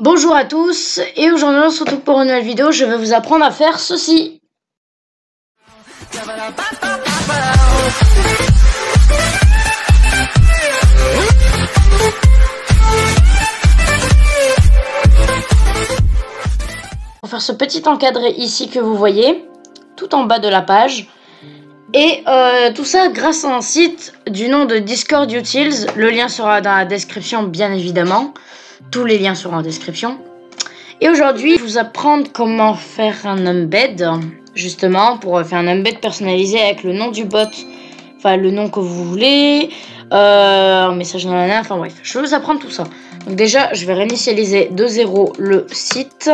Bonjour à tous, et aujourd'hui on se retrouve pour une nouvelle vidéo. Je vais vous apprendre à faire ceci. Pour faire ce petit encadré ici que vous voyez, tout en bas de la page. Et tout ça grâce à un site du nom de Discord Utils. Le lien sera dans la description bien évidemment. Tous les liens seront en description. Et aujourd'hui, je vais vous apprendre comment faire un embed. Justement, pour faire un embed personnalisé avec le nom du bot. Enfin, le nom que vous voulez. Un message dans la main. Enfin bref, je vais vous apprendre tout ça. Donc déjà, je vais réinitialiser de zéro le site.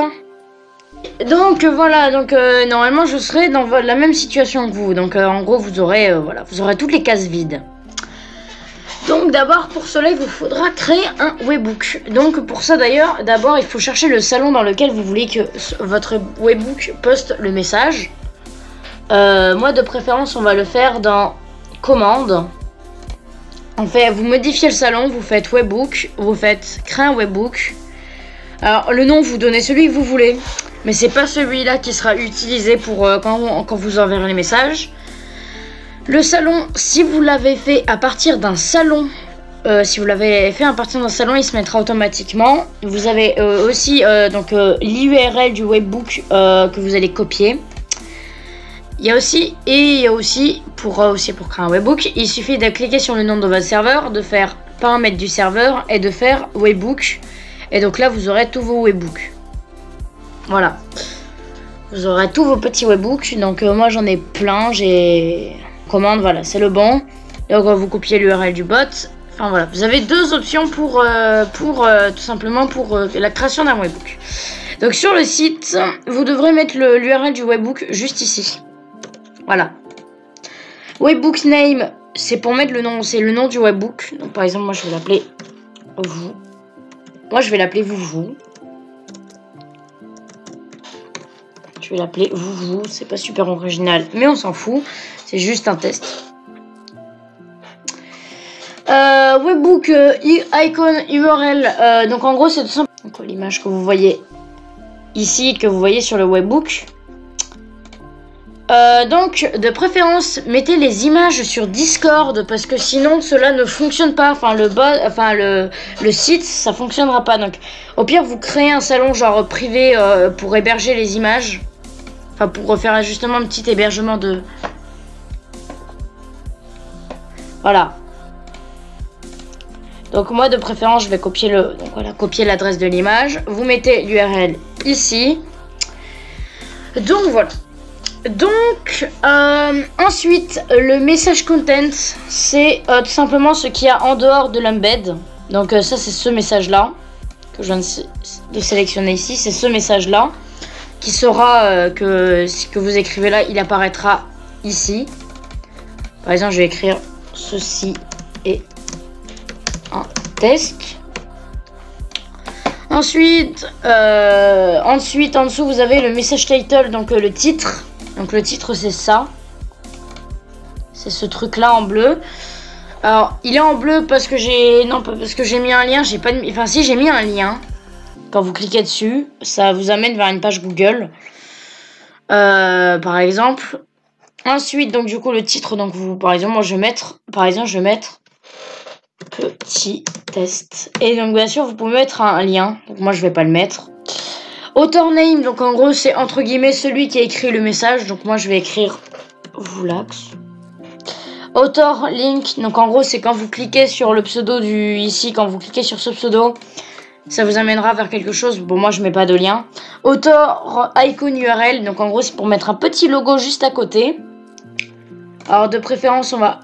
Donc voilà, donc normalement je serai dans la même situation que vous. Donc en gros vous aurez voilà, vous aurez toutes les cases vides. Donc d'abord pour cela il vous faudra créer un webbook. Donc pour ça d'ailleurs, d'abord il faut chercher le salon dans lequel vous voulez que votre webbook poste le message. Moi de préférence on va le faire dans commande. En fait vous modifiez le salon, vous faites webbook, vous faites créer un webbook. Alors le nom vous donnez celui que vous voulez. Mais c'est pas celui-là qui sera utilisé pour quand vous enverrez les messages. Le salon, si vous l'avez fait à partir d'un salon, il se mettra automatiquement. Vous avez aussi l'URL du webbook que vous allez copier. Il y a aussi pour créer un webbook, il suffit de cliquer sur le nom de votre serveur, de faire paramètres du serveur et de faire webbook. Et donc là, vous aurez tous vos webbooks. Voilà, vous aurez tous vos petits webbooks. Donc moi j'en ai plein, j'ai commande, voilà, c'est le bon. Donc vous copiez l'URL du bot. Enfin voilà, vous avez deux options pour tout simplement pour la création d'un webbook. Donc sur le site, vous devrez mettre l'URL du webbook juste ici. Voilà. Webbook name, c'est pour mettre le nom, c'est le nom du webbook. Donc par exemple, moi je vais l'appeler vous. Moi je vais l'appeler vous. Je vais l'appeler vous. C'est pas super original, mais on s'en fout. C'est juste un test. Webbook icon URL. Donc en gros, c'est tout simple. L'image que vous voyez ici, que vous voyez sur le webbook. Donc de préférence, mettez les images sur Discord parce que sinon cela ne fonctionne pas. Enfin le site, ça fonctionnera pas. Donc au pire, vous créez un salon genre privé pour héberger les images. Enfin, pour faire justement un petit hébergement de... Voilà. Donc moi, de préférence, je vais copier copier l'adresse de l'image. Vous mettez l'URL ici. Donc, voilà. Donc, ensuite, le message content, c'est tout simplement ce qu'il y a en dehors de l'embed. Donc, ça, c'est ce message-là que je viens de sélectionner ici. C'est ce message-là. Qui sera que ce que vous écrivez là, il apparaîtra ici. Par exemple, je vais écrire ceci est un test. Ensuite, en dessous, vous avez le message title, donc le titre. Donc le titre, c'est ça. C'est ce truc-là en bleu. Alors, il est en bleu parce que j'ai mis un lien. J'ai pas de... Enfin, si j'ai mis un lien. Quand vous cliquez dessus, ça vous amène vers une page Google, par exemple. Ensuite, donc du coup, le titre, donc par exemple, moi je vais mettre, petit test. Et donc bien sûr, vous pouvez mettre un lien. Donc moi, je vais pas le mettre. Author name, donc en gros, c'est entre guillemets celui qui a écrit le message. Donc moi, je vais écrire Voulax. Author link, donc en gros, c'est quand vous cliquez sur le pseudo quand vous cliquez sur ce pseudo. Ça vous amènera vers quelque chose. Bon, moi, je mets pas de lien. Author icon URL. Donc, en gros, c'est pour mettre un petit logo juste à côté. Alors, de préférence, on va...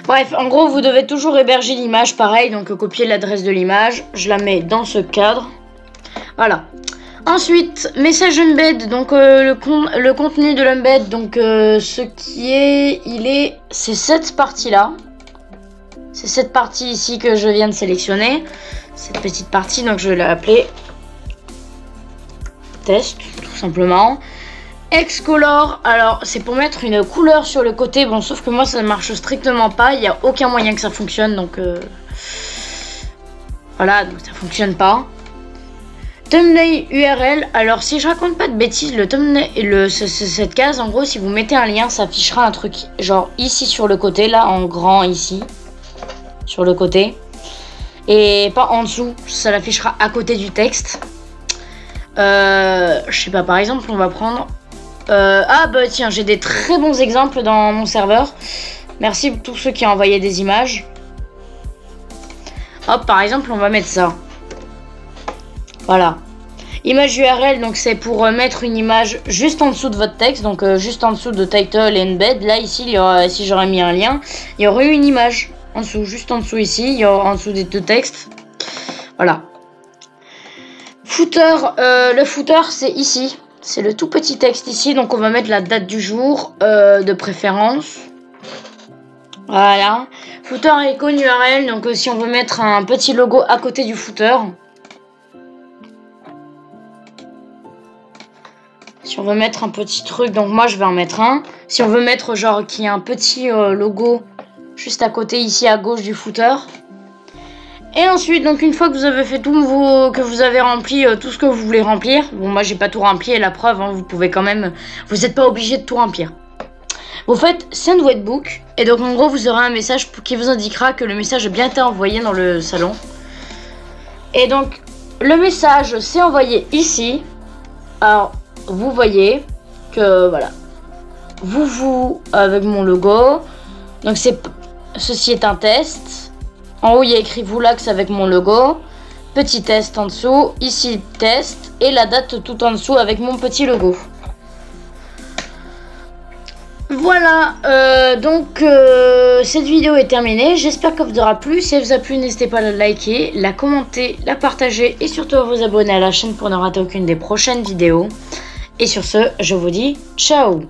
Bref, en gros, vous devez toujours héberger l'image. Pareil, donc copier l'adresse de l'image. Je la mets dans ce cadre. Voilà. Ensuite, message embed. Donc, le contenu de l'embed. Donc, c'est cette partie-là. C'est cette partie ici que je viens de sélectionner. Cette petite partie, donc je vais l'appeler test, tout simplement. Xcolor, alors c'est pour mettre une couleur sur le côté, bon sauf que moi ça ne marche strictement pas, il n'y a aucun moyen que ça fonctionne, donc voilà, donc ça fonctionne pas. Thumbnail URL, alors si je raconte pas de bêtises, le thumbnail, cette case, en gros, si vous mettez un lien, ça affichera un truc, genre ici sur le côté, là, en grand ici, sur le côté, et pas en dessous, ça l'affichera à côté du texte. Je sais pas, par exemple, on va prendre... ah bah tiens, j'ai des très bons exemples dans mon serveur. Merci pour tous ceux qui ont envoyé des images. Hop, par exemple, on va mettre ça. Voilà. Image URL, donc c'est pour mettre une image juste en dessous de votre texte, donc juste en dessous de title et embed. Là, ici, il y aura, si j'aurais mis un lien, il y aurait eu une image en dessous, juste en dessous ici, il y aura en dessous des deux textes. Voilà. Footer, le footer, c'est ici. C'est le tout petit texte ici, donc on va mettre la date du jour de préférence. Voilà. Footer icône URL, donc si on veut mettre un petit logo à côté du footer. Si on veut mettre un petit truc, donc moi je vais en mettre un. Si on veut mettre genre qu'il y a un petit logo juste à côté ici à gauche du footer. Et ensuite, donc une fois que vous avez fait tout que vous avez rempli tout ce que vous voulez remplir. Bon, moi j'ai pas tout rempli et la preuve, hein, vous pouvez quand même, vous n'êtes pas obligé de tout remplir. Vous faites Send Webbook et donc en gros vous aurez un message qui vous indiquera que le message a bien été envoyé dans le salon. Et donc le message s'est envoyé ici. Alors vous voyez que voilà, vous avec mon logo. Donc ceci est un test. En haut il y a écrit Voulax avec mon logo. Petit test en dessous. Ici test et la date tout en dessous avec mon petit logo. Voilà, donc cette vidéo est terminée, j'espère qu'elle vous aura plu. Si elle vous a plu, n'hésitez pas à la liker, la commenter, la partager et surtout à vous abonner à la chaîne pour ne rater aucune des prochaines vidéos. Et sur ce, je vous dis ciao.